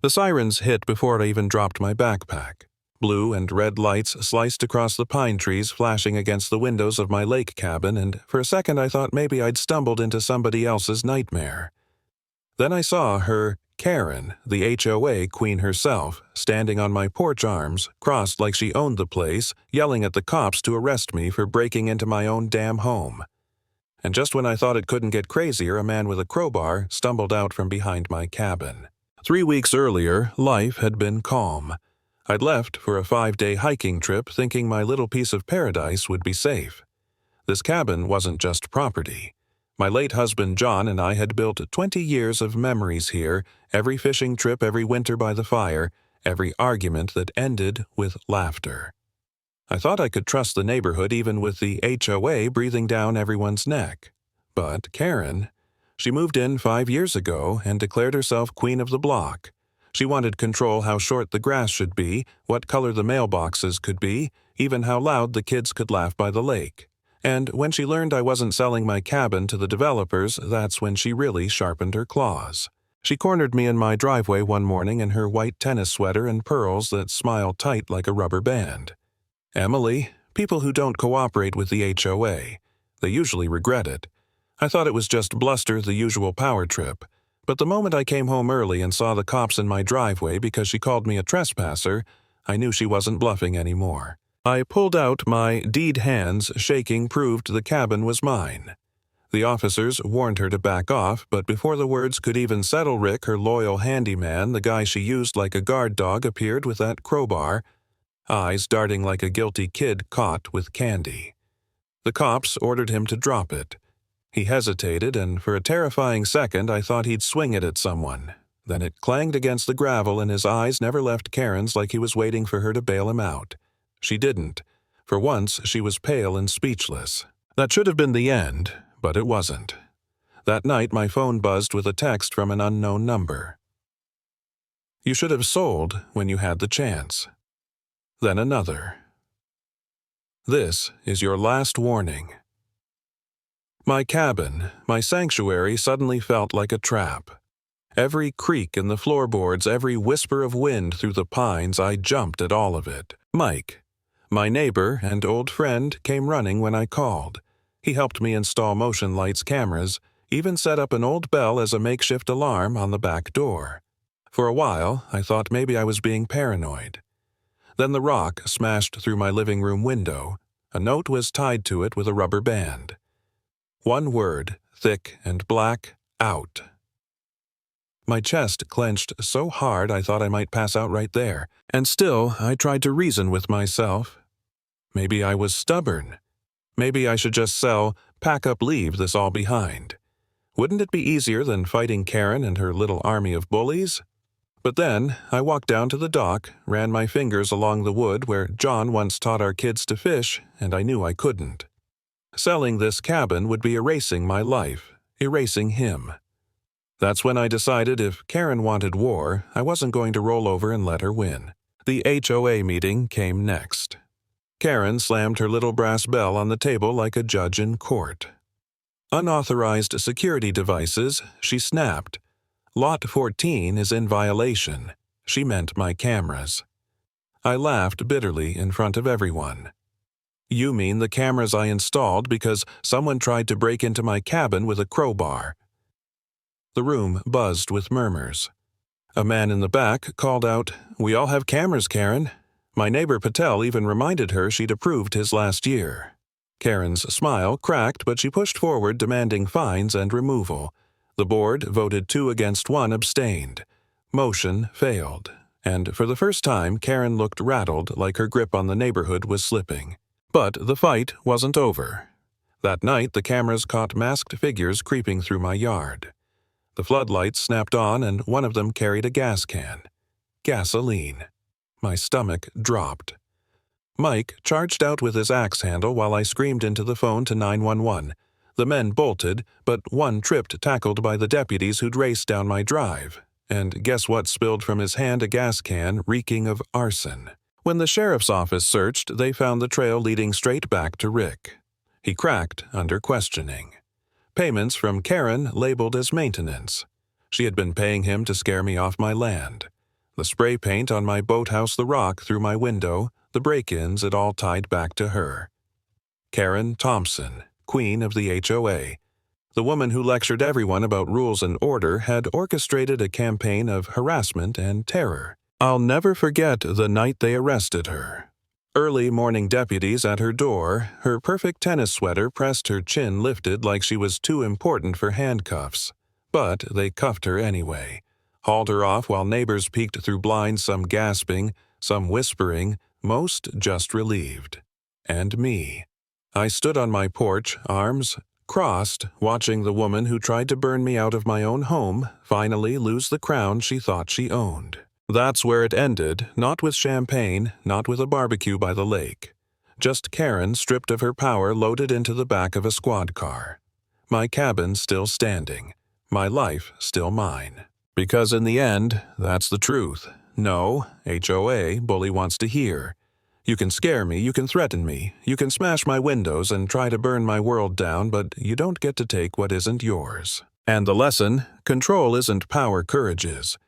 The sirens hit before I even dropped my backpack. Blue and red lights sliced across the pine trees flashing against the windows of my lake cabin, and for a second I thought maybe I'd stumbled into somebody else's nightmare. Then I saw her, Karen, the HOA queen herself, standing on my porch arms, crossed like she owned the place, yelling at the cops to arrest me for breaking into my own damn home. And just when I thought it couldn't get crazier, a man with a crowbar stumbled out from behind my cabin. 3 weeks earlier, life had been calm. I'd left for a 5-day hiking trip thinking my little piece of paradise would be safe. This cabin wasn't just property. My late husband John and I had built 20 years of memories here, every fishing trip every winter by the fire, every argument that ended with laughter. I thought I could trust the neighborhood even with the HOA breathing down everyone's neck. But Karen, she moved in 5 years ago and declared herself queen of the block. She wanted control how short the grass should be, what color the mailboxes could be, even how loud the kids could laugh by the lake. And when she learned I wasn't selling my cabin to the developers, that's when she really sharpened her claws. She cornered me in my driveway one morning in her white tennis sweater and pearls that smile tight like a rubber band. "Emily, people who don't cooperate with the HOA, they usually regret it. I thought it was just bluster, the usual power trip. But the moment I came home early and saw the cops in my driveway because she called me a trespasser, I knew she wasn't bluffing anymore. I pulled out my deed hands, shaking proved the cabin was mine. The officers warned her to back off, but before the words could even settle, Rick, her loyal handyman, the guy she used like a guard dog, appeared with that crowbar, eyes darting like a guilty kid caught with candy. The cops ordered him to drop it. He hesitated, and for a terrifying second I thought he'd swing it at someone. Then it clanged against the gravel, and his eyes never left Karen's like he was waiting for her to bail him out. She didn't. For once, she was pale and speechless. That should have been the end, but it wasn't. That night, my phone buzzed with a text from an unknown number. "You should have sold when you had the chance." Then another. "This is your last warning." My cabin, my sanctuary, suddenly felt like a trap. Every creak in the floorboards, every whisper of wind through the pines, I jumped at all of it. Mike, my neighbor and old friend, came running when I called. He helped me install motion lights cameras, even set up an old bell as a makeshift alarm on the back door. For a while, I thought maybe I was being paranoid. Then the rock smashed through my living room window. A note was tied to it with a rubber band. One word, thick and black, out. My chest clenched so hard I thought I might pass out right there, and still I tried to reason with myself. Maybe I was stubborn. Maybe I should just sell, pack up, leave this all behind. Wouldn't it be easier than fighting Karen and her little army of bullies? But then I walked down to the dock, ran my fingers along the wood where John once taught our kids to fish, and I knew I couldn't. Selling this cabin would be erasing my life, erasing him. That's when I decided if Karen wanted war, I wasn't going to roll over and let her win. The HOA meeting came next. Karen slammed her little brass bell on the table like a judge in court. "Unauthorized security devices," she snapped. "Lot 14 is in violation." She meant my cameras. I laughed bitterly in front of everyone. "You mean the cameras I installed because someone tried to break into my cabin with a crowbar?" The room buzzed with murmurs. A man in the back called out, "We all have cameras, Karen." My neighbor Patel even reminded her she'd approved his last year. Karen's smile cracked, but she pushed forward demanding fines and removal. The board voted 2 against 1 abstained. Motion failed. And for the first time, Karen looked rattled, like her grip on the neighborhood was slipping. But the fight wasn't over. That night, the cameras caught masked figures creeping through my yard. The floodlights snapped on, and one of them carried a gas can. Gasoline. My stomach dropped. Mike charged out with his axe handle while I screamed into the phone to 911. The men bolted, but one tripped, tackled by the deputies who'd raced down my drive. And guess what spilled from his hand? A gas can reeking of arson. When the sheriff's office searched, they found the trail leading straight back to Rick. He cracked under questioning. Payments from Karen labeled as maintenance. She had been paying him to scare me off my land. The spray paint on my boathouse, the rock through my window, the break-ins, it all tied back to her. Karen Thompson, queen of the HOA. The woman who lectured everyone about rules and order had orchestrated a campaign of harassment and terror. I'll never forget the night they arrested her. Early morning deputies at her door, her perfect tennis sweater pressed, her chin lifted like she was too important for handcuffs. But they cuffed her anyway, hauled her off while neighbors peeked through blinds, some gasping, some whispering, most just relieved. And me. I stood on my porch, arms crossed, watching the woman who tried to burn me out of my own home finally lose the crown she thought she owned. That's where it ended, not with champagne, not with a barbecue by the lake. Just Karen, stripped of her power, loaded into the back of a squad car. My cabin still standing. My life still mine. Because in the end, that's the truth. No, HOA, bully wants to hear. You can scare me, you can threaten me, you can smash my windows and try to burn my world down, but you don't get to take what isn't yours. And the lesson, control isn't power, courage is.